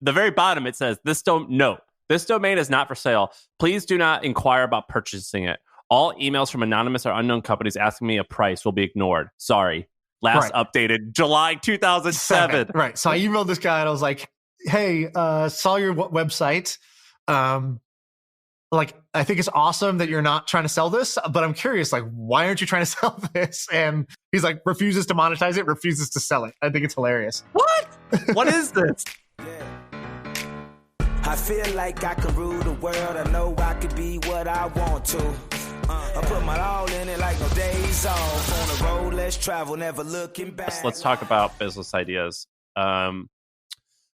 the very bottom, it says, this domain is not for sale. Please do not inquire about purchasing it. All emails from anonymous or unknown companies asking me a price will be ignored. Sorry. Last updated July 2007. Right. So I emailed this guy and I was like, hey, saw your website. Like, I think it's awesome that you're not trying to sell this, but I'm curious, like, why aren't you trying to sell this? And he's like, refuses to monetize it, refuses to sell it. I think it's hilarious. What? What is this? I feel like I can rule the world. I know I could be what I want to. I put my all in it like no days off. On the road, let's travel, never looking back. Let's talk about business ideas.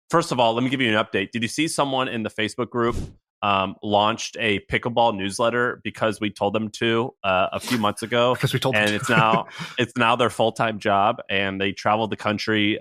First of all, let me give you an update. Did you see someone in the Facebook group launched a pickleball newsletter because we told them to a few months ago? Because we told them to. It's now their full-time job, and they traveled the country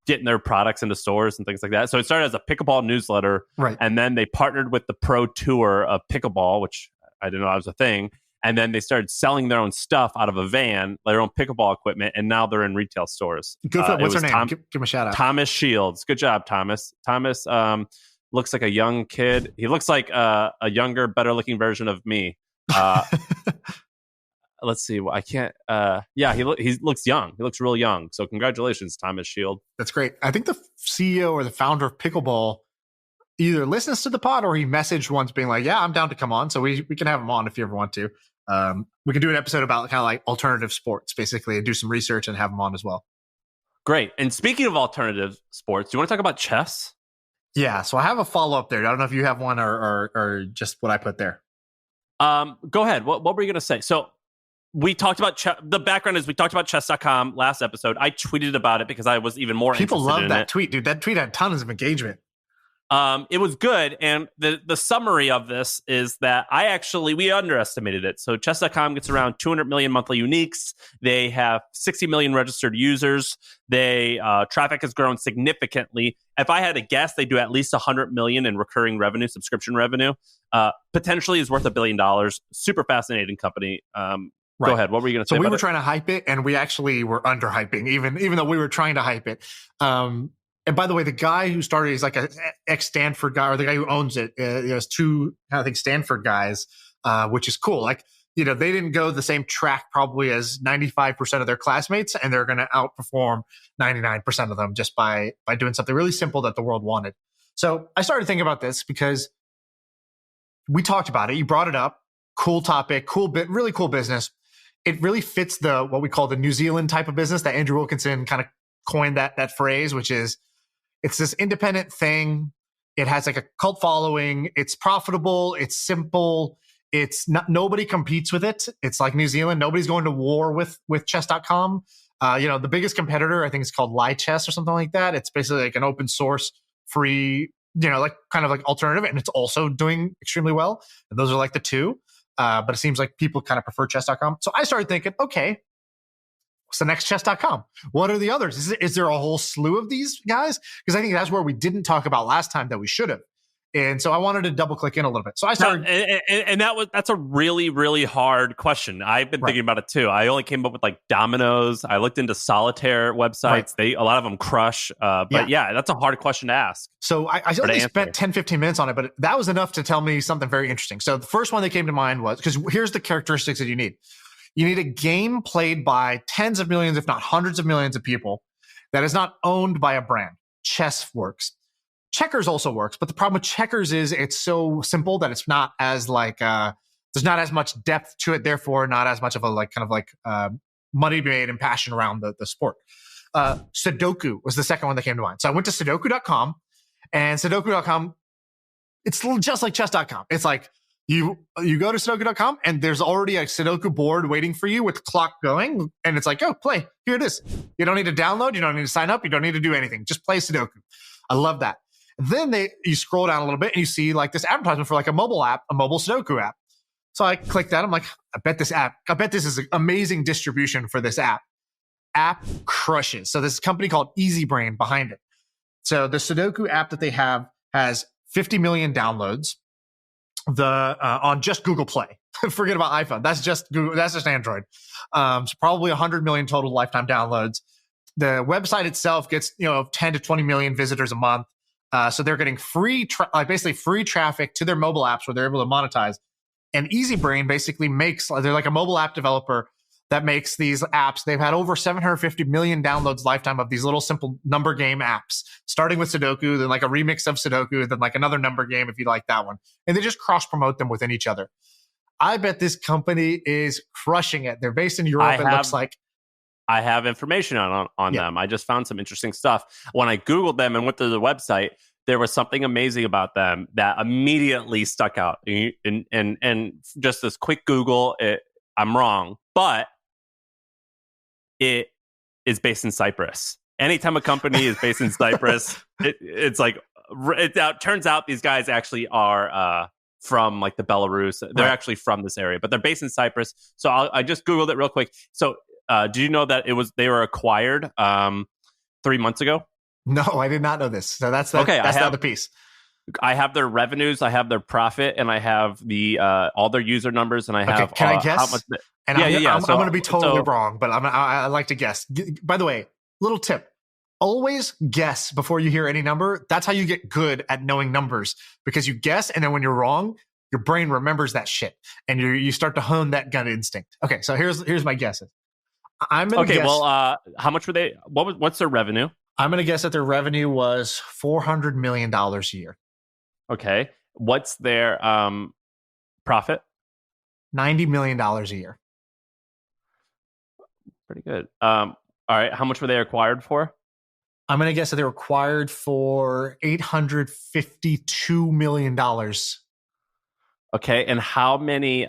getting their products into stores and things like that. So it started as a pickleball newsletter, right? And then they partnered with the pro tour of pickleball, which I didn't know that was a thing. And then they started selling their own stuff out of a van, their own pickleball equipment, and now they're in retail stores. Good for what's her name? Give him a shout out. Thomas Shields. Good job, Thomas. Thomas looks like a young kid. He looks like a younger, better looking version of me. Let's see. I can't. He looks young. He looks real young. So congratulations, Thomas Shield. That's great. I think the CEO or the founder of Pickleball either listens to the pod or he messaged once being like, yeah, I'm down to come on. So we can have him on if you ever want to. We can do an episode about kind of like alternative sports, basically, and do some research and have him on as well. Great. And speaking of alternative sports, do you want to talk about chess? Yeah. So I have a follow-up there. I don't know if you have one or just what I put there. Go ahead. What were you going to say? So we talked about the background is we talked about chess.com last episode. I tweeted about it because I was even more People interested in love that it. tweet, dude. That tweet had tons of engagement. It was good. And the summary of this is that we underestimated it. So chess.com gets around 200 million monthly uniques. They have 60 million registered users. Traffic has grown significantly. If I had to guess, they do at least 100 million in recurring revenue, subscription revenue. Potentially is worth $1 billion. Super fascinating company. Right. Go ahead. What were you going to say? So we were trying to hype it, and we actually were underhyping, even though we were trying to hype it. And by the way, the guy who started is like an ex-Stanford guy, or the guy who owns it. There's two, I think, Stanford guys, which is cool. Like, they didn't go the same track probably as 95% of their classmates, and they're going to outperform 99% of them just by doing something really simple that the world wanted. So I started thinking about this because we talked about it. You brought it up. Cool topic, really cool business. It really fits what we call the New Zealand type of business that Andrew Wilkinson kind of coined that phrase, which is it's this independent thing. It has like a cult following. It's profitable. It's simple. It's not, nobody competes with it. It's like New Zealand. Nobody's going to war with chess.com. The biggest competitor, I think, is called Chess or something like that. It's basically like an open source, free, like kind of like alternative, and it's also doing extremely well. And those are like the two. But it seems like people kind of prefer chess.com. So I started thinking, okay, what's the next chess.com? What are the others? Is there a whole slew of these guys? Because I think that's where we didn't talk about last time that we should have. And so I wanted to double click in a little bit. So I started. And that's a really, really hard question. I've been thinking about it too. I only came up with like dominoes. I looked into solitaire websites. A lot of them crush. But that's a hard question to ask. So I only spent 10, 15 minutes on it, but that was enough to tell me something very interesting. So the first one that came to mind was, because here's the characteristics that you need. You need a game played by tens of millions, if not hundreds of millions of people that is not owned by a brand. Chess works. Checkers also works, but the problem with checkers is it's so simple that it's not as like there's not as much depth to it, therefore not as much of a money made and passion around the sport. Sudoku was the second one that came to mind. So I went to Sudoku.com, and Sudoku.com, it's just like chess.com. It's like you go to Sudoku.com and there's already a Sudoku board waiting for you with the clock going, and it's like, oh, play. Here it is. You don't need to download. You don't need to sign up. You don't need to do anything. Just play Sudoku. I love that. Then you scroll down a little bit and you see like this advertisement for like a mobile app, a mobile Sudoku app. So I clicked that. I'm like, I bet this is an amazing distribution for this app. App crushes. So this company called EasyBrain behind it. So the Sudoku app that they have has 50 million downloads on just Google Play. Forget about iPhone. That's just Google. That's just Android. So probably 100 million total lifetime downloads. The website itself gets 10 to 20 million visitors a month. So they're getting free, basically free traffic to their mobile apps where they're able to monetize. And EasyBrain basically they're like a mobile app developer that makes these apps. They've had over 750 million downloads lifetime of these little simple number game apps, starting with Sudoku, then like a remix of Sudoku, then like another number game if you like that one. And they just cross promote them within each other. I bet this company is crushing it. They're based in Europe, looks like. I have information on them. I just found some interesting stuff. When I Googled them and went to the website, there was something amazing about them that immediately stuck out. And just this quick Google, I'm wrong, but it is based in Cyprus. Anytime a company is based in Cyprus, it's like, it turns out these guys actually are from like the Belarus. They're actually from this area, but they're based in Cyprus. So I just Googled it real quick. So did you know that they were acquired 3 months ago? No, I did not know this. So that's okay. That's the other piece. I have their revenues, I have their profit, and I have the all their user numbers, and I have. Can I guess? How much I'm going to be totally wrong, but I like to guess. By the way, little tip: always guess before you hear any number. That's how you get good at knowing numbers, because you guess, and then when you're wrong, your brain remembers that shit, and you start to hone that gut instinct. Okay, so here's my guesses. I'm going to guess. Well, how much were they? What's their revenue? I'm going to guess that their revenue was $400 million a year. Okay. What's their profit? $90 million a year. Pretty good. All right. How much were they acquired for? I'm going to guess that they were acquired for $852 million. Okay. And how many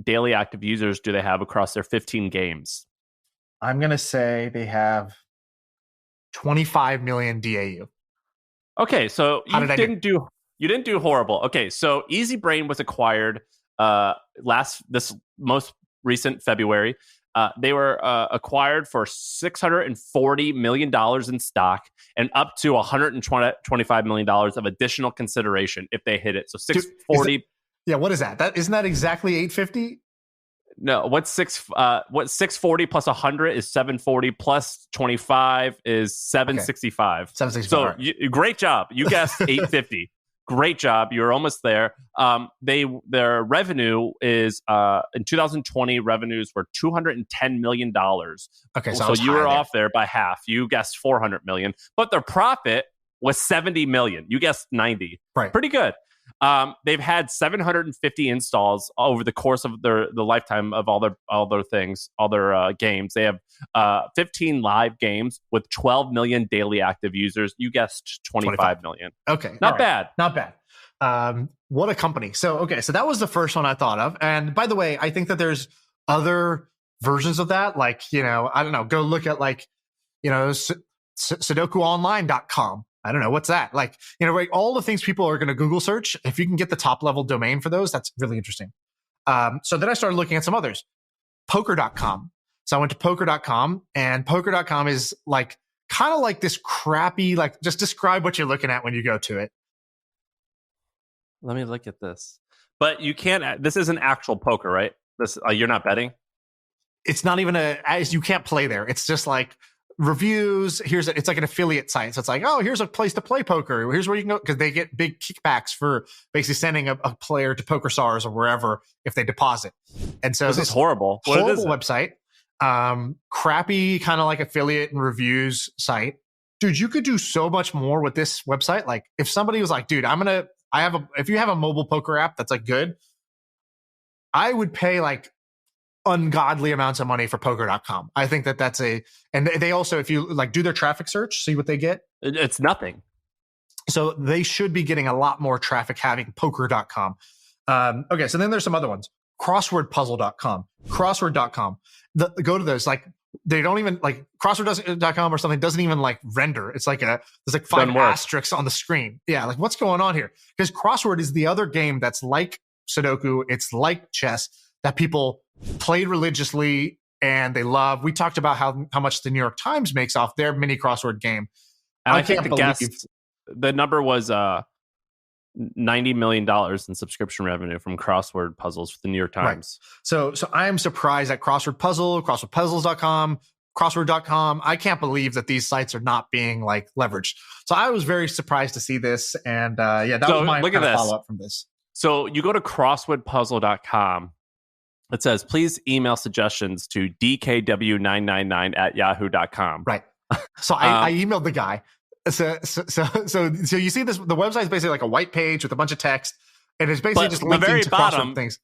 daily active users do they have across their 15 games? I'm going to say they have 25 million DAU. Okay, so you didn't do horrible. Okay, so EasyBrain was acquired this most recent February. They were acquired for $640 million in stock and up to $125 million of additional consideration if they hit it. So 640. What is that? Isn't that exactly 850? No, what's 640 plus 100 is 740 plus 25 is 765. 765. So great job. You guessed 850. Great job. You're almost there. Their revenue is in 2020 revenues were $210 million. Okay, so you were off there by half. You guessed 400 million, but their profit was 70 million. You guessed 90. Right. Pretty good. They've had 750 installs over the course of the lifetime of all their games. They have 15 live games with 12 million daily active users. You guessed 25 million. Okay, not bad. Not bad. What a company. So that was the first one I thought of. And by the way, I think that there's other versions of that. Like, I don't know. Go look at SudokuOnline.com. I don't know. What's that? Like, right, all the things people are going to Google search. If you can get the top level domain for those, that's really interesting. So then I started looking at some others. Poker.com. So I went to Poker.com, and Poker.com is like kind of like this crappy, like, just describe what you're looking at when you go to it. Let me look at this. But you can't, this isn't actual poker, right? This you're not betting? It's not even you can't play there. It's just like reviews. It's like an affiliate site. So it's like, oh, here's a place to play poker. Here's where you can go, because they get big kickbacks for basically sending a player to PokerStars or wherever if they deposit. And so this is horrible. Horrible website. Crappy kind of like affiliate and reviews site. Dude, you could do so much more with this website. Like if somebody was like, dude, if you have a mobile poker app that's like good, I would pay like ungodly amounts of money for Poker.com. I think that's and they also, if you like do their traffic search, see what they get. It's nothing. So they should be getting a lot more traffic having Poker.com. Okay, so then there's some other ones. Crosswordpuzzle.com, crossword.com. Go to those. Like they don't even like crossword.com or something doesn't even like render. It's like there's like 5 asterisks on the screen. Yeah, like what's going on here? Because Crossword is the other game that's like Sudoku. It's like chess that people played religiously and they love. We talked about how much the New York Times makes off their mini crossword game. And I think the number was $90 million in subscription revenue from crossword puzzles for the New York Times. Right. So I am surprised at Crossword Puzzle, crosswordpuzzles.com, Crossword.com. I can't believe that these sites are not being like leveraged. So I was very surprised to see this. And that was my kind of follow-up from this. So you go to crosswordpuzzle.com. It says, please email suggestions to dkw999@yahoo.com. Right. So I emailed the guy. So you see this, the website is basically like a white page with a bunch of text, and it's basically just linking to crossword things.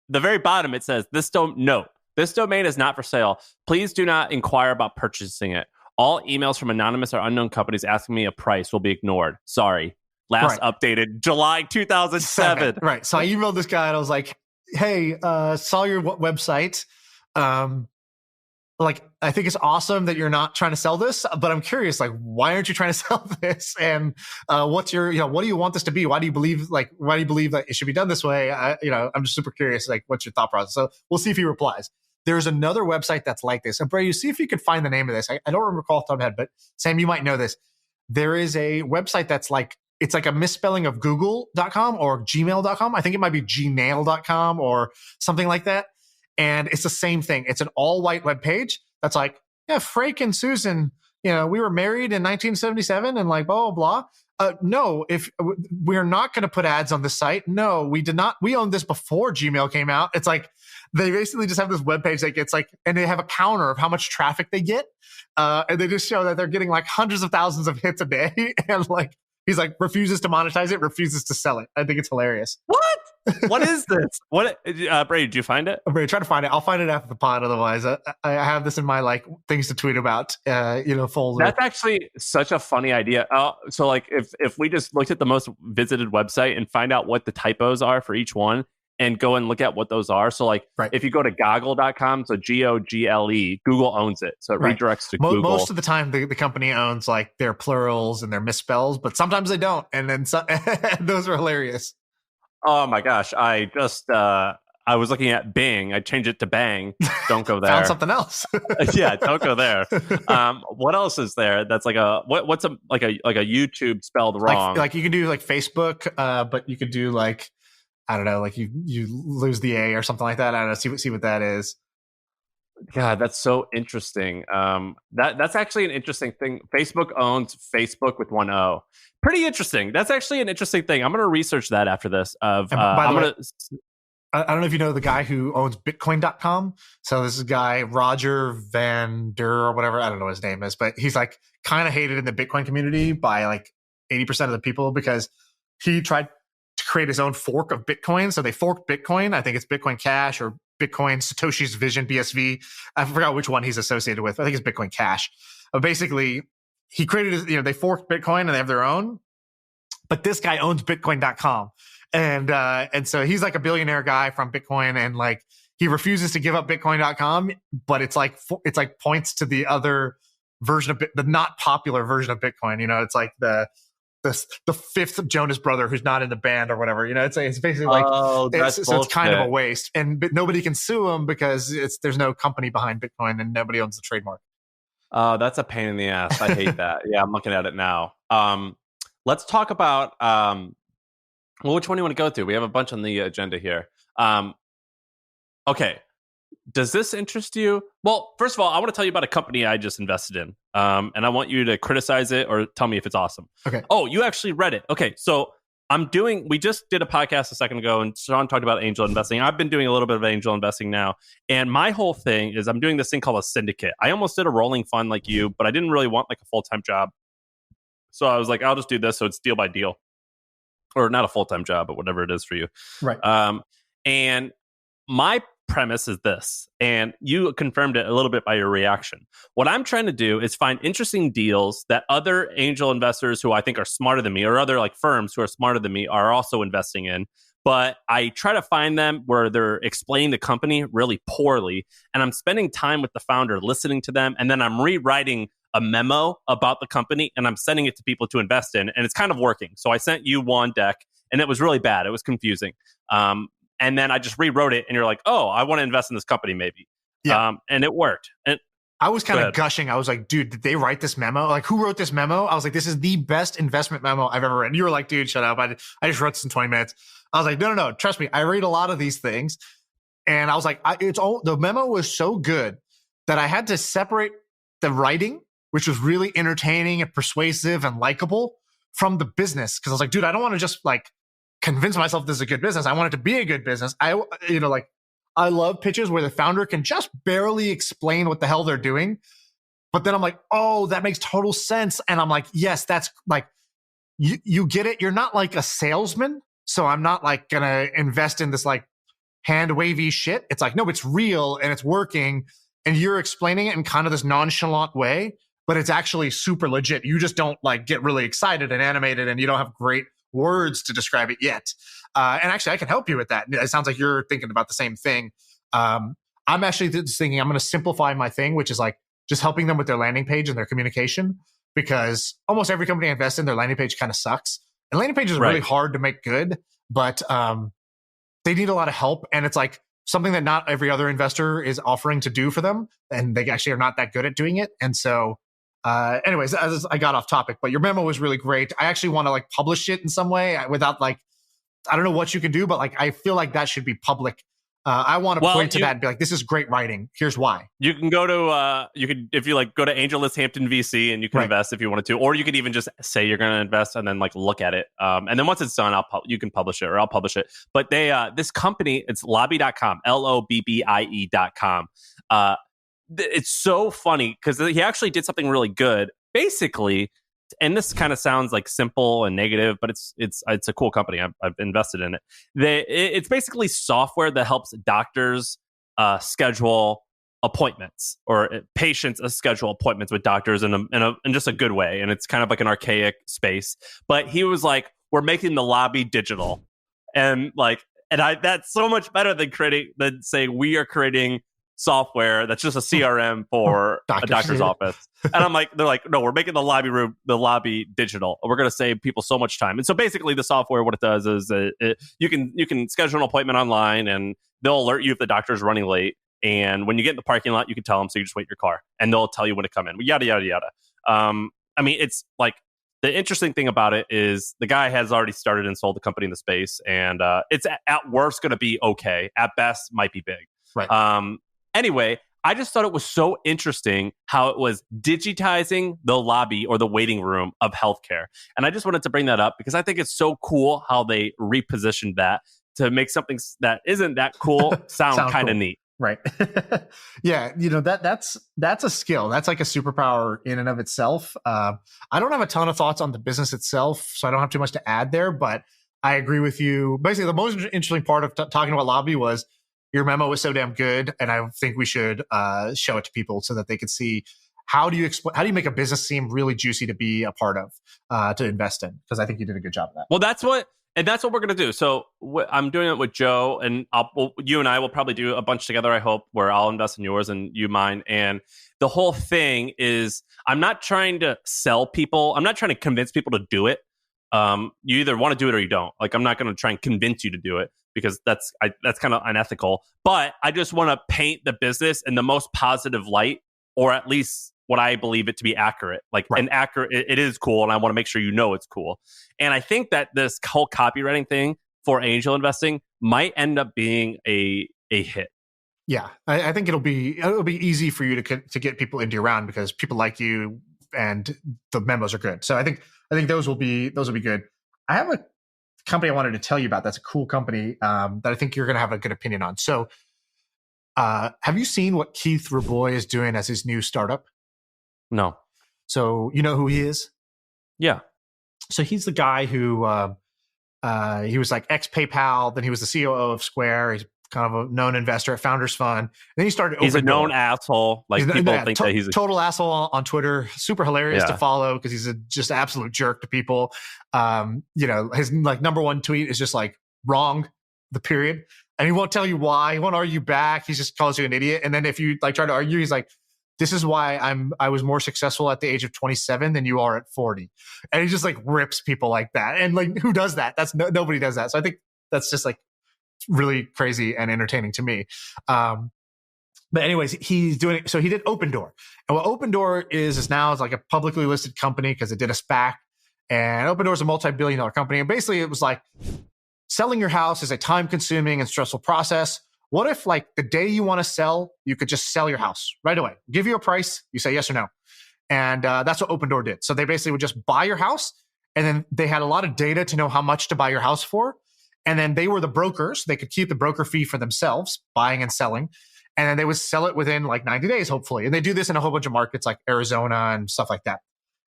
The very bottom, it says, this domain is not for sale. Please do not inquire about purchasing it. All emails from anonymous or unknown companies asking me a price will be ignored. Sorry. Last updated July 2007. Right. So I emailed this guy and I was like, hey, saw your website. I think it's awesome that you're not trying to sell this, but I'm curious, like, why aren't you trying to sell this? And what's your, what do you want this to be? Why do you believe that it should be done this way? I'm just super curious, like, what's your thought process? So we'll see if he replies. There's another website that's like this. And Bray, you see if you could find the name of this. I don't recall off the top of my head, but Sam, you might know this. There is a website that's like, it's like a misspelling of google.com or gmail.com. I think it might be gmail.com or something like that. And it's the same thing. It's an all white web page that's like, yeah, Frank and Susan, we were married in 1977 and like blah, blah, blah. No, if we're not going to put ads on the site. No, we did not. We owned this before Gmail came out. It's like, they basically just have this web page that gets like, and they have a counter of how much traffic they get. And they just show that they're getting like hundreds of thousands of hits a day. And like, he's like, refuses to monetize it, refuses to sell it. I think it's hilarious. What? What is this? What, Brady, did you find it? I'm going to try to find it. I'll find it after the pod. Otherwise, I have this in my like things to tweet about, folder. That's actually such a funny idea. So like if we just looked at the most visited website and find out what the typos are for each one and go and look at what those are. So like if you go to goggle.com, so Gogle, Google owns it. So it redirects to Google. Most of the time, the company owns like their plurals and their misspells, but sometimes they don't. And then those are hilarious. Oh my gosh. I was looking at Bing. I changed it to Bang. Don't go there. Found something else. Yeah, don't go there. What else is there? That's like what's a YouTube spelled wrong? Like you can do like Facebook, but you could do like, I don't know, like you lose the A or something like that. I don't know. See what that is. God, that's so interesting. That's actually an interesting thing. Facebook owns Facebook with one O. Pretty interesting. That's actually an interesting thing. I'm going to research that after this. By the way, I don't know if you know the guy who owns Bitcoin.com. So this is a guy, Roger Van Der or whatever. I don't know what his name is, but he's like kind of hated in the Bitcoin community by like 80% of the people because he tried to create his own fork of Bitcoin. So they forked Bitcoin. I think it's Bitcoin Cash or Bitcoin Satoshi's Vision, BSV. I forgot which one he's associated with. I think it's Bitcoin Cash. But basically, he created, they forked Bitcoin and they have their own. But this guy owns Bitcoin.com. And so he's like a billionaire guy from Bitcoin. And like, he refuses to give up Bitcoin.com, but it's like points to the other version of the not popular version of Bitcoin. It's like the fifth Jonas brother who's not in the band or whatever. It's basically like, it's kind of a waste. But nobody can sue him because there's no company behind Bitcoin and nobody owns the trademark. Oh, that's a pain in the ass. I hate that. Yeah, I'm looking at it now. Let's talk about which one do you want to go through? We have a bunch on the agenda here. Okay. Does this interest you? Well, first of all, I want to tell you about a company I just invested in. And I want you to criticize it or tell me if it's awesome. Okay. Oh, you actually read it. Okay. So we just did a podcast a second ago and Shaan talked about angel investing. I've been doing a little bit of angel investing now. And my whole thing is I'm doing this thing called a syndicate. I almost did a rolling fund like you, but I didn't really want like a full-time job. So I was like, I'll just do this. So it's deal by deal. Or not a full-time job, but whatever it is for you. Right. And my premise is this, and you confirmed it a little bit by your reaction. What I'm trying to do is find interesting deals that other angel investors who I think are smarter than me, or other like firms who are smarter than me, are also investing in. But I try to find them where they're explaining the company really poorly, and I'm spending time with the founder, listening to them, and then I'm rewriting a memo about the company, and I'm sending it to people to invest in, and it's kind of working. So I sent you one deck, and it was really bad. It was confusing. And then I just rewrote it, and you're like, oh, I want to invest in this company maybe. Yeah. And it worked. And I was kind of gushing. I was like, dude, did they write this memo? Like, who wrote this memo? I was like, this is the best investment memo I've ever read. And you were like, dude, shut up. I just wrote this in 20 minutes. I was like, no. Trust me. I read a lot of these things. And I was like, the memo was so good that I had to separate the writing, which was really entertaining and persuasive and likable, from the business. Because I was like, dude, I don't want to just like convince myself this is a good business. I want it to be a good business. I love pitches where the founder can just barely explain what the hell they're doing. But then I'm like, oh, that makes total sense. And I'm like, yes, that's like, you get it. You're not like a salesman. So I'm not like going to invest in this like hand wavy shit. It's like, no, it's real and it's working. And you're explaining it in kind of this nonchalant way, but it's actually super legit. You just don't like get really excited and animated and you don't have great words to describe it yet. And actually, I can help you with that. It sounds like you're thinking about the same thing. I'm actually just thinking I'm going to simplify my thing, which is like just helping them with their landing page and their communication, because almost every company I invest in, their landing page kind of sucks. And landing pages are really hard to make good, but they need a lot of help. And it's like something that not every other investor is offering to do for them. And they actually are not that good at doing it. And so anyways, as I got off topic, but your memo was really great. I actually want to like publish it in some way without like, I don't know what you can do, but like, I feel like that should be public. I want to point to that and be like, this is great writing. Here's why. You can go to, if you like, go to AngelList Hampton VC and you can invest if you wanted to, or you could even just say you're going to invest and then like look at it. And then once it's done, you can publish it or I'll publish it. But this company, it's lobby.com, LOBBIE.com. It's so funny because he actually did something really good. Basically, and this kind of sounds like simple and negative, but it's a cool company. I've invested in it. It's basically software that helps doctors schedule appointments, or patients schedule appointments with doctors in just a good way. And it's kind of like an archaic space. But he was like, we're making the lobby digital, and that's so much better than saying we are creating software that's just a CRM for a doctor's office. And I'm like, they're like, no, we're making the lobby digital. We're going to save people so much time. And so basically the software, what it does is you can schedule an appointment online and they'll alert you if the doctor's running late. And when you get in the parking lot, you can tell them, so you just wait in your car and they'll tell you when to come in, yada, yada, yada. I mean, it's like, the interesting thing about it is the guy has already started and sold the company in the space. And it's at worst going to be okay. At best might be big. Right. Anyway, I just thought it was so interesting how it was digitizing the lobby or the waiting room of healthcare. And I just wanted to bring that up because I think it's so cool how they repositioned that to make something that isn't that cool sound kind of cool. Neat. Right. Yeah. That's a skill. That's like a superpower in and of itself. I don't have a ton of thoughts on the business itself, so I don't have too much to add there, but I agree with you. Basically, the most interesting part of talking about lobby was your memo was so damn good, and I think we should show it to people so that they can see how do you make a business seem really juicy to be a part of, to invest in. Because I think you did a good job of that. Well, that's what we're gonna do. So I'm doing it with Joe, and you and I will probably do a bunch together. I hope, where I'll invest in yours and you mine. And the whole thing is, I'm not trying to sell people. I'm not trying to convince people to do it. You either want to do it or you don't. Like, I'm not going to try and convince you to do it, because that's kind of unethical. But I just want to paint the business in the most positive light, or at least what I believe it to be accurate. Like, right. It is cool, and I want to make sure you know it's cool. And I think that this whole copywriting thing for angel investing might end up being a hit. Yeah, I think it'll be easy for you to get people into your round because people like you and the memos are good. So I think those will be good. I have a company I wanted to tell you about. That's a cool company that I think you're going to have a good opinion on. So, have you seen what Keith Rabois is doing as his new startup? No. So you know who he is? Yeah. So he's the guy who he was like ex PayPal. Then he was the COO of Square. He's kind of a known investor at Founders Fund. Then he started. He's a known asshole. Like, people think that he's a total asshole on Twitter. Super hilarious to follow because he's a just absolute jerk to people. His like number one tweet is just like wrong, the period, and he won't tell you why. He won't argue back. He just calls you an idiot. And then if you like try to argue, he's like, "This is why I was more successful at the age of 27 than you are at 40," and he just like rips people like that. And like, who does that? Nobody does that. So I think that's just like really crazy and entertaining to me. But anyways, he's doing it. So he did Opendoor. And what Opendoor is now like a publicly listed company because it did a SPAC. And Opendoor is a multi-billion-dollar company. And basically it was like, selling your house is a time-consuming and stressful process. What if like the day you want to sell, you could just sell your house right away, give you a price, you say yes or no. And that's what Opendoor did. So they basically would just buy your house, and then they had a lot of data to know how much to buy your house for. And then they were the brokers. They could keep the broker fee for themselves, buying and selling. And then they would sell it within like 90 days, hopefully. And they do this in a whole bunch of markets like Arizona and stuff like that.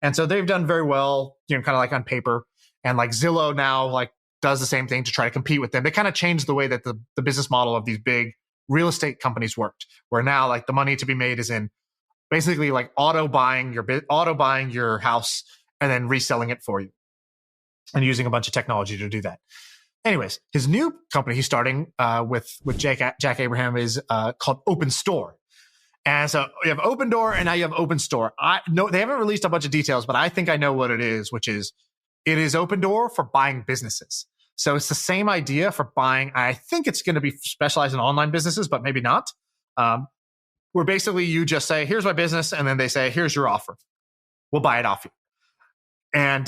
And so they've done very well, kind of like on paper. And like Zillow now like does the same thing to try to compete with them. They kind of changed the way that the business model of these big real estate companies worked, where now like the money to be made is in basically like auto buying your house and then reselling it for you, and using a bunch of technology to do that. Anyways, his new company he's starting with Jack Abraham is called Opendoor. And so you have Opendoor and now you have Openstore. They haven't released a bunch of details, but I think I know what it is, which is it is Opendoor for buying businesses. So it's the same idea for buying. I think it's going to be specialized in online businesses, but maybe not. Where basically you just say, here's my business. And then they say, here's your offer. We'll buy it off you. And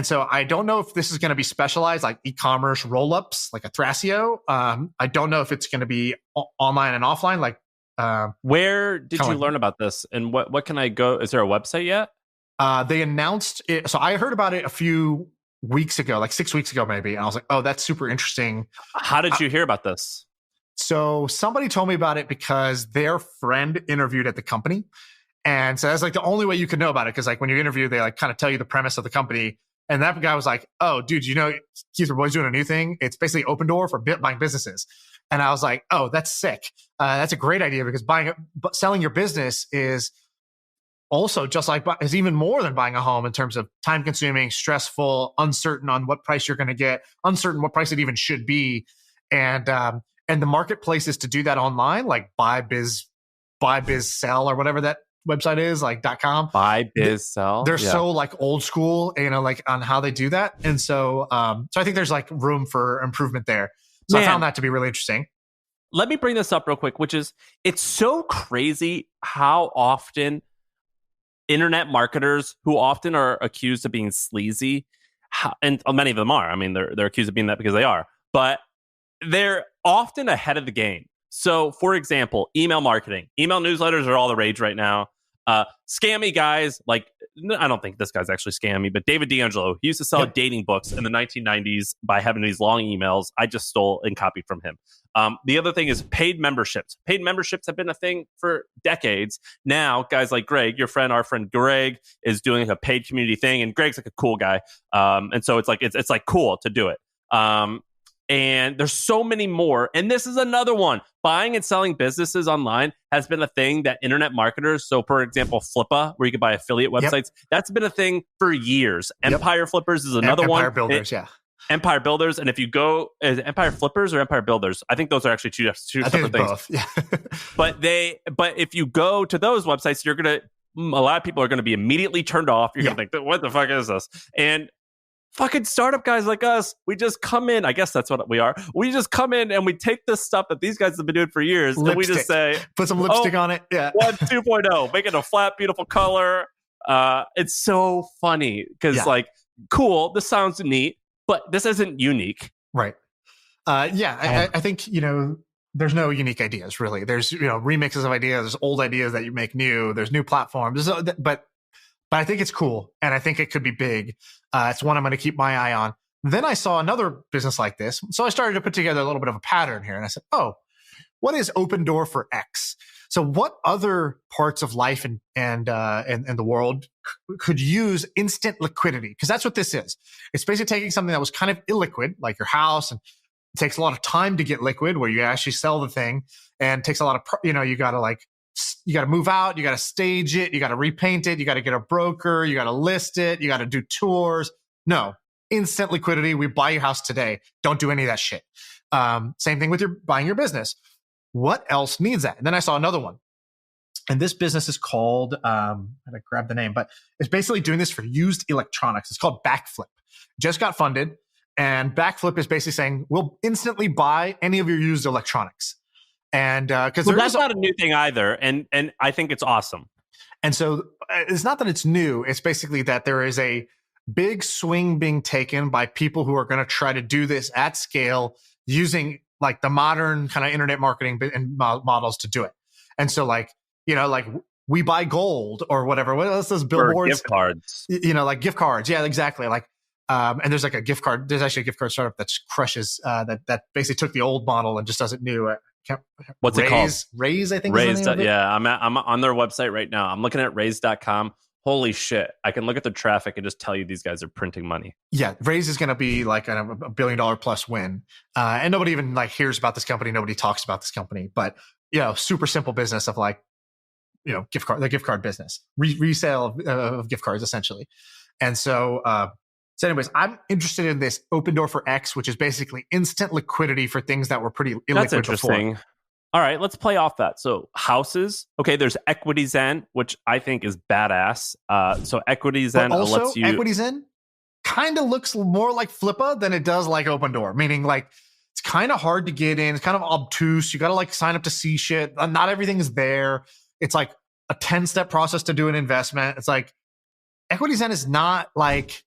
so I don't know if this is going to be specialized like e-commerce roll-ups, like a Thrasio. I don't know if it's going to be online and offline. Like, where did you learn about this? And what can I go? Is there a website yet? They announced it. So I heard about it a few weeks ago, like 6 weeks ago, maybe. And I was like, oh, that's super interesting. How did you hear about this? So somebody told me about it because their friend interviewed at the company. And so that's like the only way you could know about it. Cause like when you interview, they like kind of tell you the premise of the company. And that guy was like, oh, dude, Keith Boy's doing a new thing. It's basically Opendoor for buying businesses. And I was like, oh, that's sick. That's a great idea because selling your business is also just like, is even more than buying a home in terms of time consuming, stressful, uncertain on what price you're going to get, uncertain what price it even should be. And the marketplaces to do that online, like buy biz sell or whatever that website is, like .com. Buy biz sell. They're so like old school, like on how they do that. And so I think there's like room for improvement there. So I found that to be really interesting. Let me bring this up real quick, which is it's so crazy how often internet marketers who often are accused of being sleazy, and many of them are. I mean, they're accused of being that because they are, but they're often ahead of the game. So, for example, email marketing. Email newsletters are all the rage right now. Scammy guys, like, I don't think this guy's actually scammy, but David D'Angelo, he used to sell dating books in the 1990s by having these long emails. I just stole and copied from him. The other thing is paid memberships. Paid memberships have been a thing for decades. Now, guys like Greg, our friend Greg, is doing a paid community thing, and Greg's like a cool guy. And so it's like cool to do it. And there's so many more. And this is another one. Buying and selling businesses online has been a thing that internet marketers, so for example, Flippa, where you can buy affiliate websites, that's been a thing for years. Empire Flippers is another one. Empire Builders, Empire Builders. And if you go, is Empire Flippers or Empire Builders? I think those are actually two separate things. Both. Yeah. but if you go to those websites, a lot of people are going to be immediately turned off. You're going to think, what the fuck is this? And fucking startup guys like us, we just come in. I guess that's what we are. We just come in and we take this stuff that these guys have been doing for years, and we just say, put some lipstick on it. Yeah. 2.0, make it a flat, beautiful color. It's so funny because like, cool, this sounds neat, but this isn't unique. Right. I think, there's no unique ideas really. There's, remixes of ideas, there's old ideas that you make new, there's new platforms, but I think it's cool, and I think it could be big. It's one I'm going to keep my eye on. Then I saw another business like this, so I started to put together a little bit of a pattern here, and I said, "Oh, what is Opendoor for X?" So, what other parts of life and the world could use instant liquidity? Because that's what this is. It's basically taking something that was kind of illiquid, like your house, and it takes a lot of time to get liquid, where you actually sell the thing, and it takes a lot of you got to move out, you got to stage it, you got to repaint it, you got to get a broker, you got to list it, you got to do tours. No, instant liquidity. We buy your house today. Don't do any of that shit. Same thing with buying your business. What else needs that? And then I saw another one. And this business is called, I gotta grab the name, but it's basically doing this for used electronics. It's called Backflip. Just got funded. And Backflip is basically saying, we'll instantly buy any of your used electronics. And because that's not a new thing either, and I think it's awesome. And so it's not that it's new; it's basically that there is a big swing being taken by people who are going to try to do this at scale using like the modern kind of internet marketing and models to do it. And so like, like we buy gold or whatever. What else? Those billboards, gift cards, like gift cards. Yeah, exactly. Like, and there's like a gift card. There's actually a gift card startup that crushes that basically took the old model and just does it new. What's it called? Raise, I think. Raise. Yeah, I'm on their website right now. I'm looking at raise.com. Holy shit. I can look at the traffic and just tell you these guys are printing money. Yeah. Raise is going to be like a $1 billion plus win. And nobody even like hears about this company. Nobody talks about this company, but super simple business of like, the gift card business, resale of gift cards essentially. And so anyways, I'm interested in this Opendoor for X, which is basically instant liquidity for things that were pretty illiquid That's interesting. Before. All right, let's play off that. So houses, okay, there's EquityZen, which I think is badass. So EquityZen lets you... EquityZen kind of looks more like Flippa than it does like Opendoor, meaning like it's kind of hard to get in. It's kind of obtuse. You got to like sign up to see shit. Not everything is there. It's like a 10-step process to do an investment. It's like EquityZen is not like...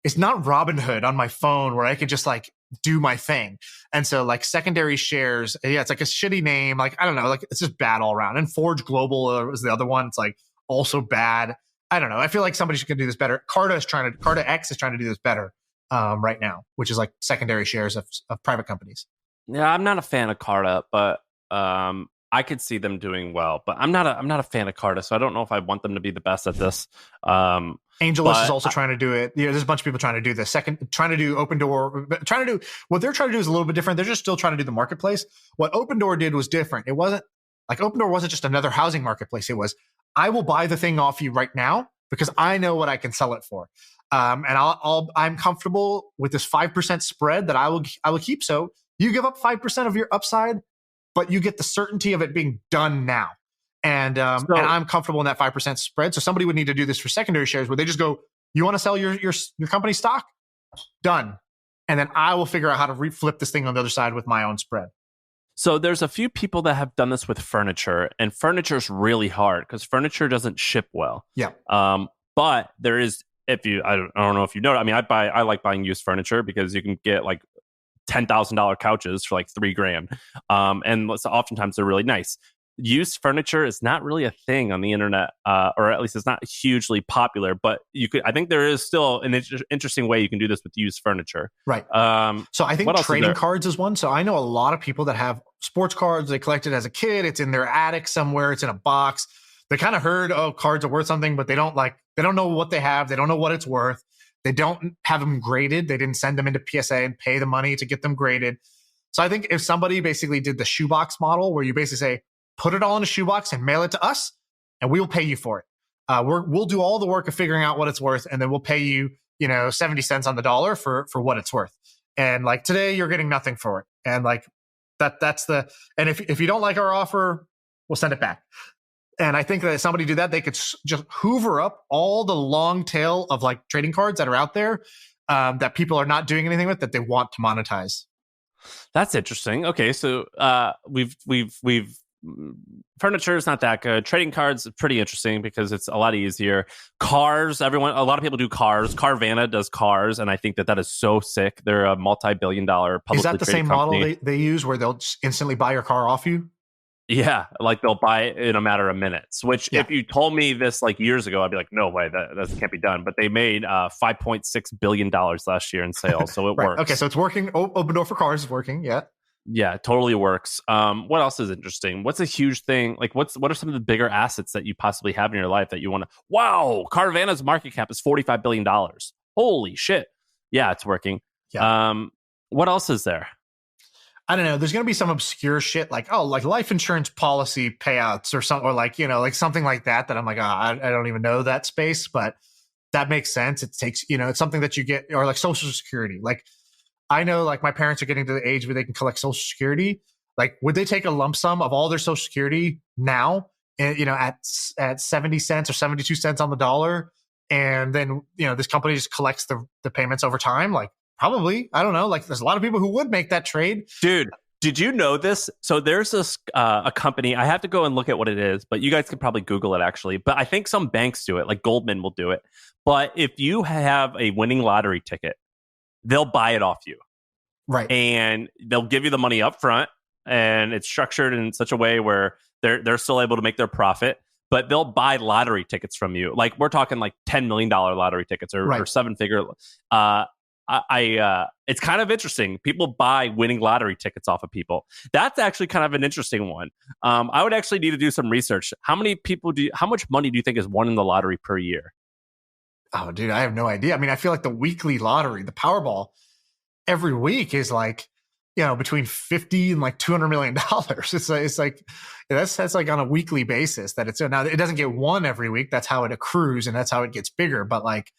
It's not Robinhood on my phone where I could just like do my thing. And so like secondary shares, it's like a shitty name. Like, I don't know, like it's just bad all around. And Forge Global was the other one. It's like also bad. I don't know. I feel like somebody should do this better. Carta X is trying to do this better right now, which is like secondary shares of private companies. Yeah, I'm not a fan of Carta, but I could see them doing well. But I'm not a fan of Carta, so I don't know if I want them to be the best at this. Angelus is also trying to do it. There's a bunch of people trying to do this. Trying to do Opendoor. What they're trying to do is a little bit different. They're just still trying to do the marketplace. What Opendoor did was different. It wasn't like Opendoor wasn't just another housing marketplace. It was, I will buy the thing off you right now because I know what I can sell it for. And I'm comfortable with this 5% spread that I will keep. So you give up 5% of your upside, but you get the certainty of it being done now. And I'm comfortable in that 5% spread. So somebody would need to do this for secondary shares where they just go, you want to sell your company stock? Done. And then I will figure out how to flip this thing on the other side with my own spread. So there's a few people that have done this with furniture, and furniture is really hard because furniture doesn't ship well. Yeah. But there is, I don't know if you know, I mean, I like buying used furniture because you can get like $10,000 couches for like $3,000. And oftentimes they're really nice. Used furniture is not really a thing on the internet, or at least it's not hugely popular, but I think there is still an interesting way you can do this with used furniture. Right. So I think trading cards is one. So I know a lot of people that have sports cards. They collected as a kid. It's in their attic somewhere. It's in a box. They kind of heard, cards are worth something, but they don't know what they have. They don't know what it's worth. They don't have them graded. They didn't send them into PSA and pay the money to get them graded. So I think if somebody basically did the shoebox model where you basically say, put it all in a shoebox and mail it to us, and we will pay you for it. We'll do all the work of figuring out what it's worth, and then we'll pay you, 70 cents on the dollar for what it's worth. And like today, you're getting nothing for it. And like that's and if you don't like our offer, we'll send it back. And I think that if somebody did that, they could just hoover up all the long tail of like trading cards that are out there that people are not doing anything with that they want to monetize. That's interesting. Okay, so we've furniture is not that good. Trading cards is pretty interesting because it's a lot easier. Cars, a lot of people do cars. Carvana does cars, and I think that is so sick. They're a multi-billion-dollar publicly traded company. Is that the same model they use where they'll just instantly buy your car off you? Yeah, like they'll buy it in a matter of minutes, which if you told me this like years ago, I'd be like, no way, that can't be done. But they made $5.6 billion last year in sales, so it right. works. Okay, so it's working. Opendoor for cars is working, yeah. Yeah, totally works. What else is interesting? What's a huge thing? Like, what are some of the bigger assets that you possibly have in your life that you want to? Wow, Carvana's market cap is $45 billion. Holy shit! Yeah, it's working. Yeah. What else is there? I don't know. There's going to be some obscure shit like life insurance policy payouts or something, or like something like that. That I'm like, I don't even know that space, but that makes sense. It takes it's something that you get, or like Social Security, like. I know like my parents are getting to the age where they can collect Social Security. Like, would they take a lump sum of all their Social Security now, and, at 70 cents or 72 cents on the dollar? And then, this company just collects the payments over time. Like, probably, I don't know. Like, there's a lot of people who would make that trade. Dude, did you know this? So there's this a company, I have to go and look at what it is, but you guys can probably Google it actually. But I think some banks do it, like Goldman will do it. But if you have a winning lottery ticket, they'll buy it off you. Right. And they'll give you the money up front, and it's structured in such a way where they're still able to make their profit, but they'll buy lottery tickets from you. Like we're talking like $10 million lottery tickets or 7-figure. It's kind of interesting. People buy winning lottery tickets off of people. That's actually kind of an interesting one. I would actually need to do some research. How much money do you think is won in the lottery per year? Oh, dude, I have no idea. I mean, I feel like the weekly lottery, the Powerball, every week is like, between 50 and like $200 million. It's like that's like on a weekly basis that it's now. It doesn't get won every week. That's how it accrues and that's how it gets bigger. But like,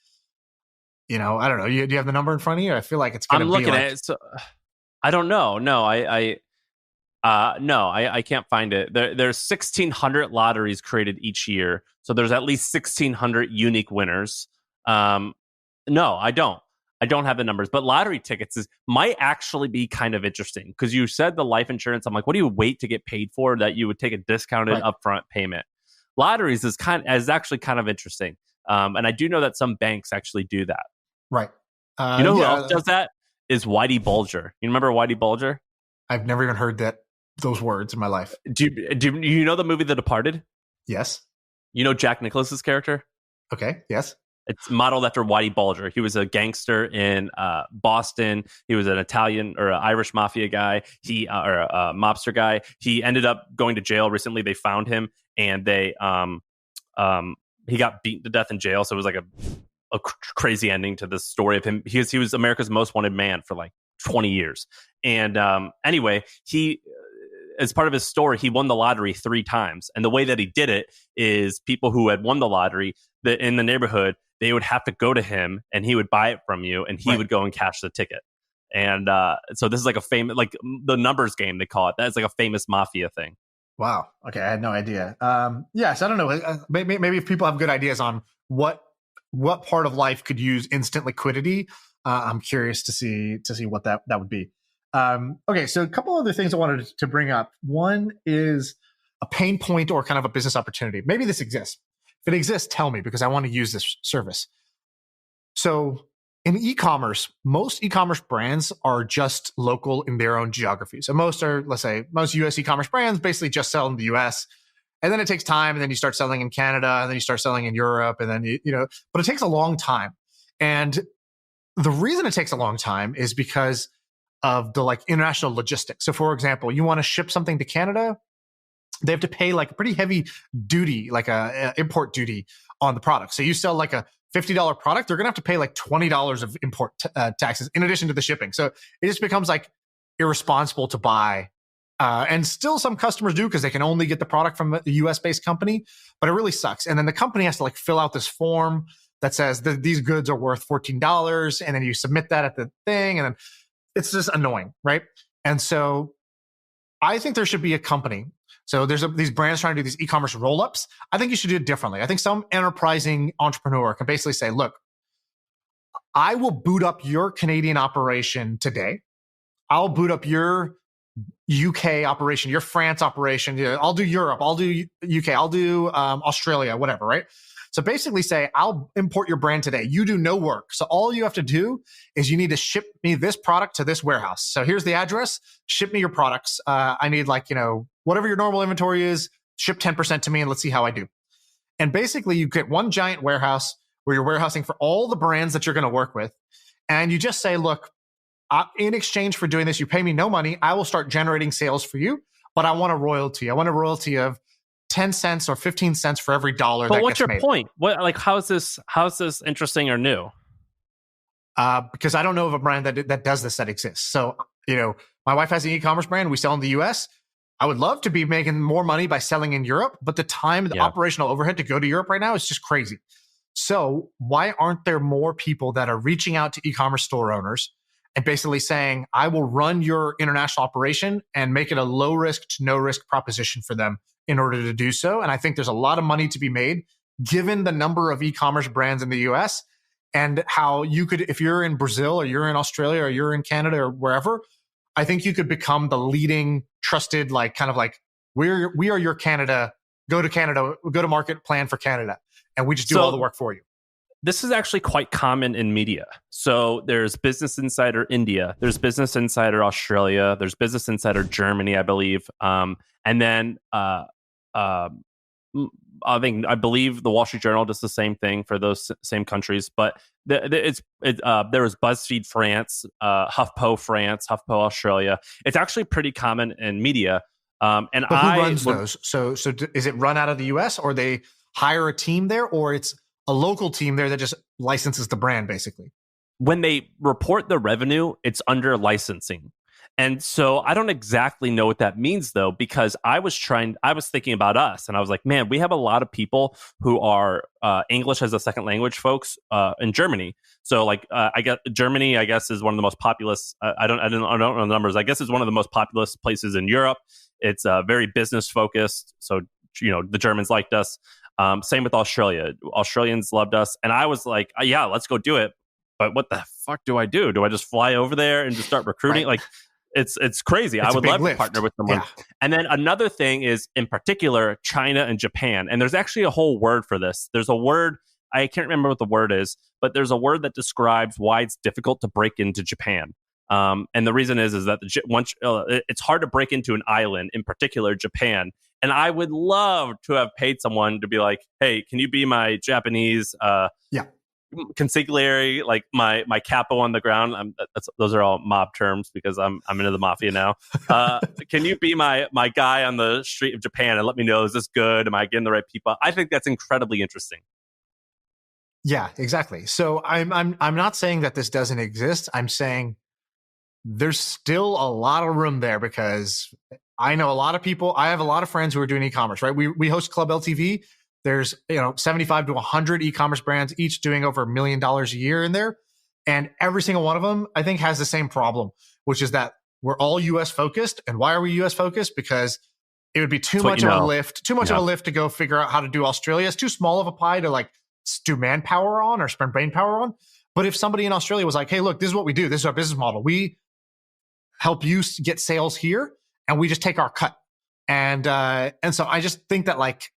I don't know. Do you have the number in front of you? I feel like it's going to be. I'm looking at it. So, I don't know. No, I can't find it. There's 1,600 lotteries created each year, so there's at least 1,600 unique winners. No, I don't. I don't have the numbers, but lottery tickets might actually be kind of interesting because you said the life insurance. I'm like, what do you wait to get paid for that you would take a discounted upfront payment? Lotteries is actually kind of interesting. And I do know that some banks actually do that. Right. Who else does that? Is Whitey Bulger. You remember Whitey Bulger? I've never even heard those words in my life. Do you know the movie The Departed? Yes. You know Jack Nicklaus's character? Okay. Yes. It's modeled after Whitey Bulger. He was a gangster in Boston. He was an Italian or an Irish mafia guy. Or a mobster guy. He ended up going to jail recently. They found him and he got beaten to death in jail. So it was like a crazy ending to the story of him. He was America's most wanted man for like 20 years. And anyway, he, as part of his story, he won the lottery 3 times. And the way that he did it is people who had won the lottery in the neighborhood, they would have to go to him and he would buy it from you and he would go and cash the ticket. And so this is like a famous, like the numbers game, they call it. That's like a famous mafia thing. Wow. Okay. I had no idea. Yes. I don't know. Maybe if people have good ideas on what part of life could use instant liquidity, I'm curious to see what that would be. Okay. So a couple other things I wanted to bring up. One is a pain point or kind of a business opportunity. Maybe this exists. If it exists, tell me because I want to use this service. So in e-commerce, most e-commerce brands are just local in their own geography. So most US e-commerce brands basically just sell in the US. And then it takes time. And then you start selling in Canada and then you start selling in Europe. And then, but it takes a long time. And the reason it takes a long time is because of the like international logistics. So for example, you want to ship something to Canada, they have to pay like a pretty heavy duty, like a import duty on the product. So you sell like a $50 product, they're going to have to pay like $20 of import taxes in addition to the shipping. So it just becomes like irresponsible to buy. And still some customers do because they can only get the product from a US based company, but it really sucks. And then the company has to like fill out this form that says that these goods are worth $14. And then you submit that at the thing. And then it's just annoying. Right. And so I think there should be a company. So there's these brands trying to do these e-commerce roll-ups. I think you should do it differently. I think some enterprising entrepreneur can basically say, look, I will boot up your Canadian operation today. I'll boot up your UK operation, your France operation. I'll do Europe. I'll do UK. I'll do Australia, whatever, right? So basically say, I'll import your brand today. You do no work. So all you have to do is you need to ship me this product to this warehouse. So here's the address. Ship me your products. I need whatever your normal inventory is, ship 10% to me and let's see how I do. And basically you get one giant warehouse where you're warehousing for all the brands that you're going to work with. And you just say, look, in exchange for doing this, you pay me no money. I will start generating sales for you, but I want a royalty. I want a royalty of 10 cents or 15 cents for every dollar that gets made. But what's your point? How's this interesting or new? Because I don't know of a brand that does this that exists. So, my wife has an e-commerce brand. We sell in the US. I would love to be making more money by selling in Europe, but the operational overhead to go to Europe right now is just crazy. So why aren't there more people that are reaching out to e-commerce store owners and basically saying, I will run your international operation and make it a low risk to no risk proposition for them in order to do so? And I think there's a lot of money to be made given the number of e-commerce brands in the US and how you could, if you're in Brazil or you're in Australia or you're in Canada or wherever, I think you could become the leading trusted, we are your Canada, go to market plan for Canada. And we just do all the work for you. This is actually quite common in media. So there's Business Insider India, there's Business Insider Australia, there's Business Insider Germany, I believe, and then I believe the Wall Street Journal does the same thing for those same countries. But there was BuzzFeed France, HuffPo France, HuffPo Australia. It's actually pretty common in media. But who runs those? So is it run out of the U.S. or they hire a team there, or it's a local team there that just licenses the brand, basically? When they report the revenue, it's under licensing. And so I don't exactly know what that means, though, because I was thinking about us, and I was like, man, we have a lot of people who are English as a second language folks in Germany. So like, Germany, I guess, is one of the most populous. I don't know the numbers. I guess it's one of the most populous places in Europe. It's very business focused. So, the Germans liked us. Same with Australia. Australians loved us. And I was like, yeah, let's go do it. But what the fuck do I do? Do I just fly over there and just start recruiting? Right. Like, it's crazy. I would love to partner with someone. Yeah. And then another thing is, in particular, China and Japan. And there's actually a whole word for this. There's a word, I can't remember what the word is, but there's a word that describes why it's difficult to break into Japan. And the reason is that it's hard to break into an island, in particular Japan. And I would love to have paid someone to be like, hey, can you be my Japanese consigliere, like my capo on the ground? Those are all mob terms because I'm into the mafia now. Can you be my guy on the street of Japan and let me know, is this good? Am I getting the right people? I think that's incredibly interesting. Yeah, exactly. So I'm not saying that this doesn't exist. I'm saying there's still a lot of room there, because I know a lot of people. I have a lot of friends who are doing e-commerce, right? We host Club LTV. There's 75 to 100 e-commerce brands, each doing over $1 million a year in there. And every single one of them, I think, has the same problem, which is that we're all US focused. And why are we US focused? Because it would be too much of a lift to go figure out how to do Australia. It's too small of a pie to like do manpower on or spend brain power on. But if somebody in Australia was like, hey, look, this is what we do. This is our business model. We help you get sales here, and we just take our cut. And so I just think that like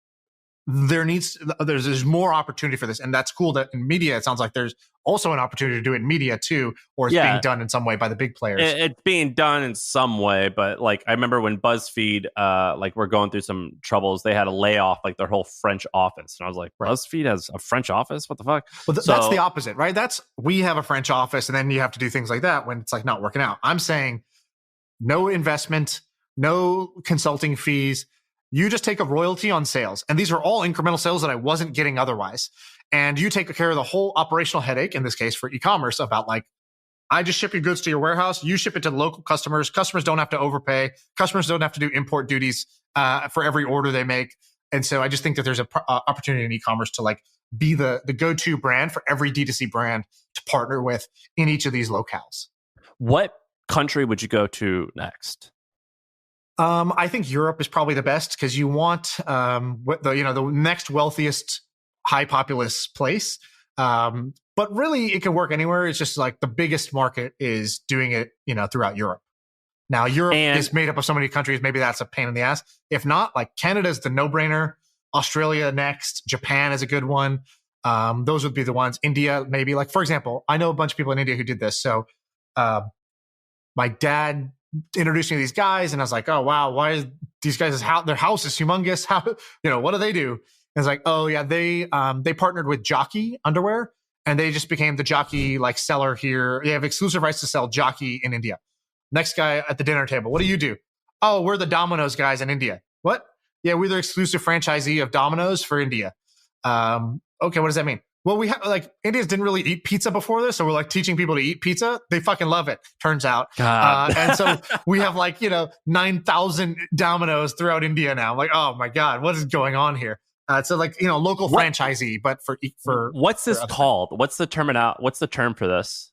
there's more opportunity for this, and that's cool that in media it sounds like there's also an opportunity to do it in media too, or it's being done in some way by the big players. It's being done in some way, but like I remember when BuzzFeed we're going through some troubles, they had to lay off like their whole French office, and I was like, BuzzFeed has a French office? What the fuck? Well, that's the opposite, right? We have a French office, and then you have to do things like that when it's like not working out. I'm saying no investment, no consulting fees. You just take a royalty on sales. And these are all incremental sales that I wasn't getting otherwise. And you take care of the whole operational headache, in this case for e-commerce, about like, I just ship your goods to your warehouse. You ship it to the local customers. Customers don't have to overpay. Customers don't have to do import duties for every order they make. And so I just think that there's an opportunity in e-commerce to like be the go-to brand for every D2C brand to partner with in each of these locales. What country would you go to next? I think Europe is probably the best, because you want the next wealthiest high populous place. But really, it can work anywhere. It's just like the biggest market is doing it, throughout Europe. Now, Europe is made up of so many countries. Maybe that's a pain in the ass. If not, like Canada's the no-brainer. Australia next. Japan is a good one. Those would be the ones. India, maybe. Like, for example, I know a bunch of people in India who did this. So my dad introduced me to these guys, and I was like, oh wow, why is these guys' their house is humongous? How, what do they do? And it's like, oh yeah, they partnered with Jockey underwear, and they just became the Jockey like seller here. They have exclusive rights to sell Jockey in India. Next guy at the dinner table, what do you do? Oh, we're the Domino's guys in India. What? Yeah, we're the exclusive franchisee of Domino's for India. Okay, what does that mean? Well, we have like Indians didn't really eat pizza before this, so we're like teaching people to eat pizza. They fucking love it, turns out. And so we have like 9,000 Domino's throughout India now. I'm like, oh my god, what is going on here? So like local franchisee, but for what's this called? What's the term for this?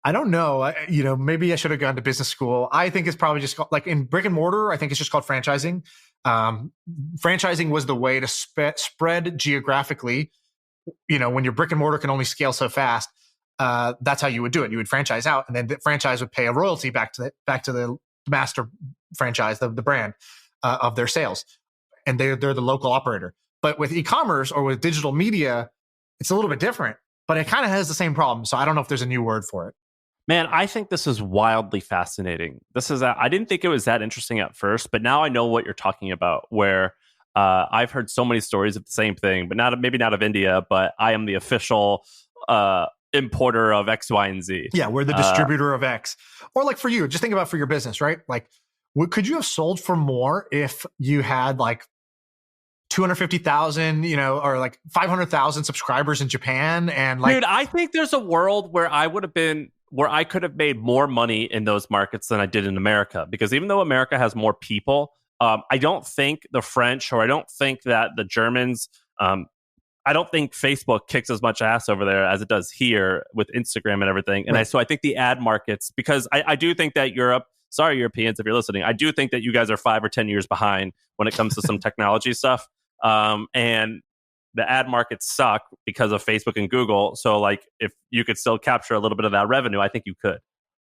I don't know. Maybe I should have gone to business school. I think it's probably just called, like in brick and mortar, I think it's just called franchising. Franchising was the way to spread geographically. When your brick and mortar can only scale so fast, that's how you would do it. You would franchise out, and then the franchise would pay a royalty back to the master franchise, the brand of their sales, and they're the local operator. But with e-commerce or with digital media, it's a little bit different. but it kind of has the same problem. So I don't know if there's a new word for it. Man, I think this is wildly fascinating. I didn't think it was that interesting at first, but now I know what you're talking about, where I've heard so many stories of the same thing, but maybe not of India, but I am the official importer of X, Y, and Z. Yeah, we're the distributor of X. Or like for you, just think about for your business, right? Like, could you have sold for more if you had like 250,000, or like 500,000 subscribers in Japan? And like, dude, I think there's a world where I could have made more money in those markets than I did in America, because even though America has more people, I don't think the French, or I don't think that the Germans, I don't think Facebook kicks as much ass over there as it does here with Instagram and everything. And right. So I think the ad markets, because I do think that sorry, Europeans, if you're listening, I do think that you guys are 5 or 10 years behind when it comes to some technology stuff. And the ad markets suck because of Facebook and Google. So like, if you could still capture a little bit of that revenue, I think you could.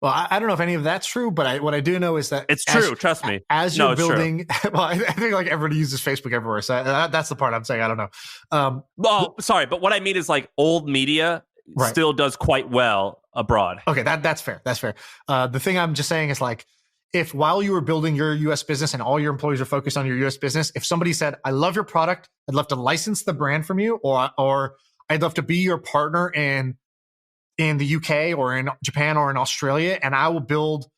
Well, I don't know if any of that's true, but what I do know is that it's true. Trust me. As you're building, well, I think like everybody uses Facebook everywhere. So that's the part I'm saying. I don't know. Well, sorry, but what I mean is like old media still does quite well abroad. Okay, that's fair. That's fair. The thing I'm just saying is like, if while you were building your US business and all your employees are focused on your US business, if somebody said, I love your product, I'd love to license the brand from you, or I'd love to be your partner in the UK or in Japan or in Australia, and I will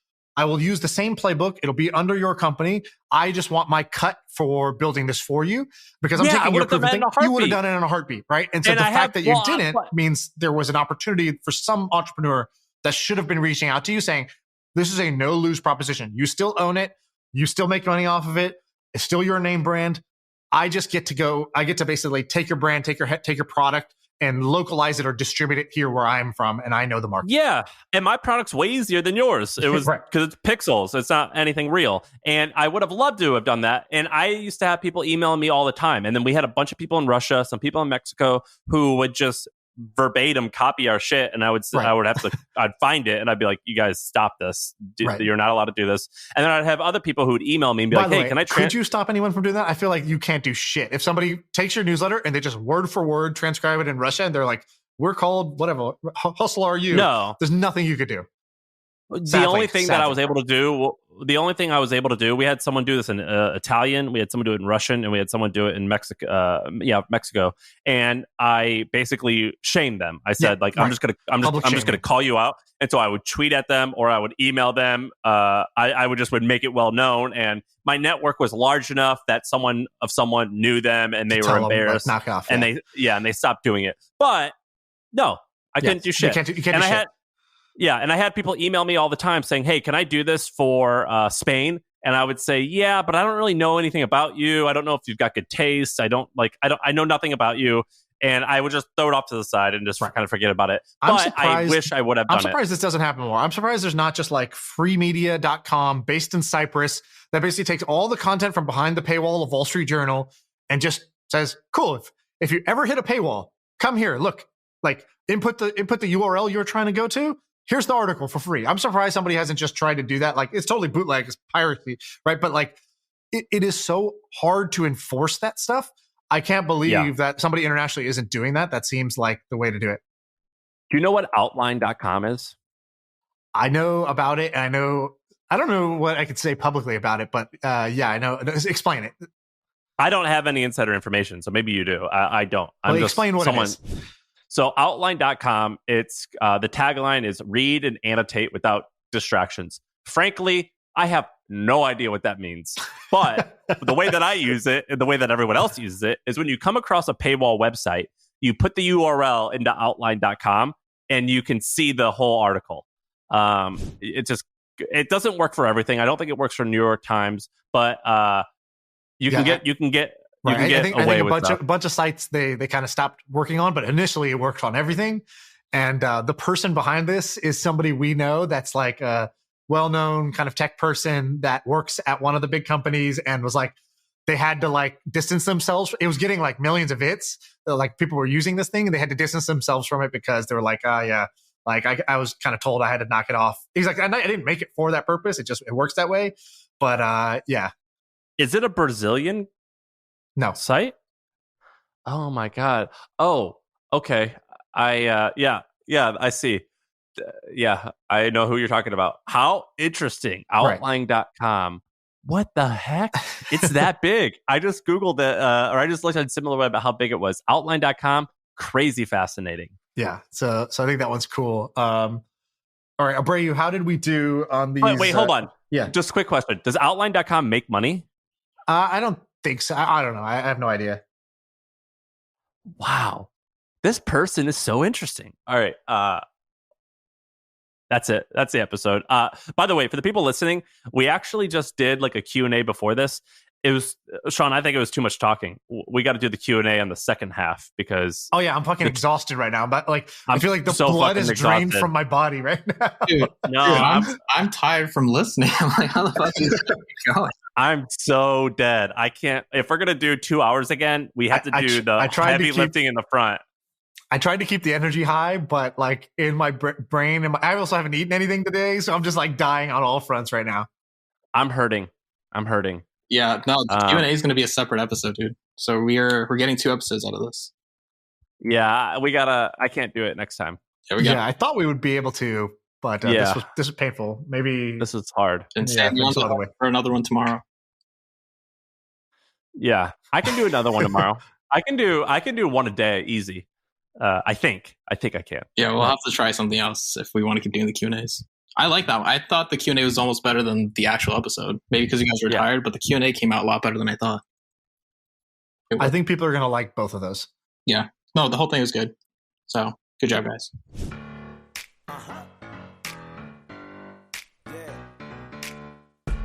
use the same playbook. It'll be under your company. I just want my cut for building this for you, because I'm taking your proven thing. You would have done it in a heartbeat, right? And so the fact that you didn't means there was an opportunity for some entrepreneur that should have been reaching out to you saying, this is a no-lose proposition. You still own it. You still make money off of it. It's still your name brand. I get to basically take your brand, take your product, and localize it or distribute it here where I'm from, and I know the market. Yeah, and my product's way easier than yours. It was because it's pixels. It's not anything real. And I would have loved to have done that. And I used to have people emailing me all the time. And then we had a bunch of people in Russia, some people in Mexico who would just verbatim copy our shit, and I'd find it and I'd be like, you guys stop this. You're not allowed to do this. And then I'd have other people who would email me and be like, hey, can I could you stop anyone from doing that? I feel like you can't do shit. If somebody takes your newsletter and they just word for word transcribe it in Russia and they're like, we're called whatever, hustle are you? No, there's nothing you could do. The only thing I was able to do, we had someone do this in Italian, we had someone do it in Russian, and we had someone do it in Mexico. And I basically shamed them. I said, I'm just gonna call you out. And so I would tweet at them or I would email them. I would make it well known, and my network was large enough that someone knew them and they were embarrassed. Knock off, and they stopped doing it. But no, I couldn't do shit. You can't do shit. And I had people email me all the time saying, hey, can I do this for Spain? And I would say, yeah, but I don't really know anything about you. I don't know if you've got good taste. I know nothing about you. And I would just throw it off to the side and just kind of forget about it. But I wish I would have done it. I'm surprised this doesn't happen more. I'm surprised there's not just like freemedia.com based in Cyprus that basically takes all the content from behind the paywall of Wall Street Journal and just says, cool, if you ever hit a paywall, come here, look, like input the URL you're trying to go to. Here's the article for free. I'm surprised somebody hasn't just tried to do that. Like, it's totally bootleg, it's piracy, right? But like, it is so hard to enforce that stuff. I can't believe that somebody internationally isn't doing that. That seems like the way to do it. Do you know what outline.com is? I know about it. And I don't know what I could say publicly about it, but yeah, I know. Explain it. I don't have any insider information, so maybe you do. I don't. Explain what it is. So outline.com, it's the tagline is read and annotate without distractions. Frankly, I have no idea what that means. But the way that I use it and the way that everyone else uses it is when you come across a paywall website, you put the URL into outline.com and you can see the whole article. It doesn't work for everything. I don't think it works for New York Times, but you can get Right. I think a bunch of sites they kind of stopped working on, but initially it worked on everything. And the person behind this is somebody we know that's like a well-known kind of tech person that works at one of the big companies, and was like, they had to like distance themselves. It was getting like millions of hits. Like people were using this thing and they had to distance themselves from it because they were like, I was kind of told I had to knock it off. He's like, I didn't make it for that purpose. It works that way. But yeah. Is it a Brazilian No site? Oh my God. Oh, okay. I see. Yeah, I know who you're talking about. How interesting. Outline.com. What the heck? It's that big. I just Googled it, or I just looked at SimilarWeb about how big it was. Outline.com, crazy fascinating. Yeah. So I think that one's cool. All right, Abreu, how did we do on these? Wait, hold on. Yeah. Just a quick question. Does Outline.com make money? I don't think so. I don't know. I have no idea. Wow. This person is so interesting. All right. That's it. That's the episode. By the way, for the people listening, we actually just did like a Q&A before this. It was, Shaan, I think it was too much talking. We got to do the Q&A on the second half because... Oh, yeah. I'm fucking exhausted right now. But like, I feel like the blood is drained from my body right now. Dude, I'm tired from listening. I'm like, how the fuck is this going? I'm so dead. I can't... If we're going to do 2 hours again, we have to do the heavy lifting in the front. I tried to keep the energy high, but like in my brain, and I also haven't eaten anything today, so I'm just like dying on all fronts right now. I'm hurting. Yeah, no, the Q&A is going to be a separate episode, dude. So we're getting 2 episodes out of this. Yeah, I can't do it next time. Yeah, I thought we would be able to, but this was painful. Maybe this is hard. And Sam, you want for another one tomorrow? Yeah, I can do another one tomorrow. I can do one a day, easy. I think I can. Yeah, we'll have to try something else if we want to keep doing the Q&As. I like that one. I thought the Q&A was almost better than the actual episode. Maybe because you guys were tired, but the Q&A came out a lot better than I thought. I think people are going to like both of those. Yeah. No, the whole thing was good. So, good job, guys.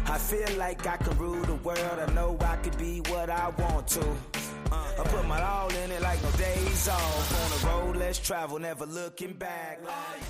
I feel like I can rule the world. I know I could be what I want to. I put my all in it like no days off. On the road, let's travel, never looking back. Like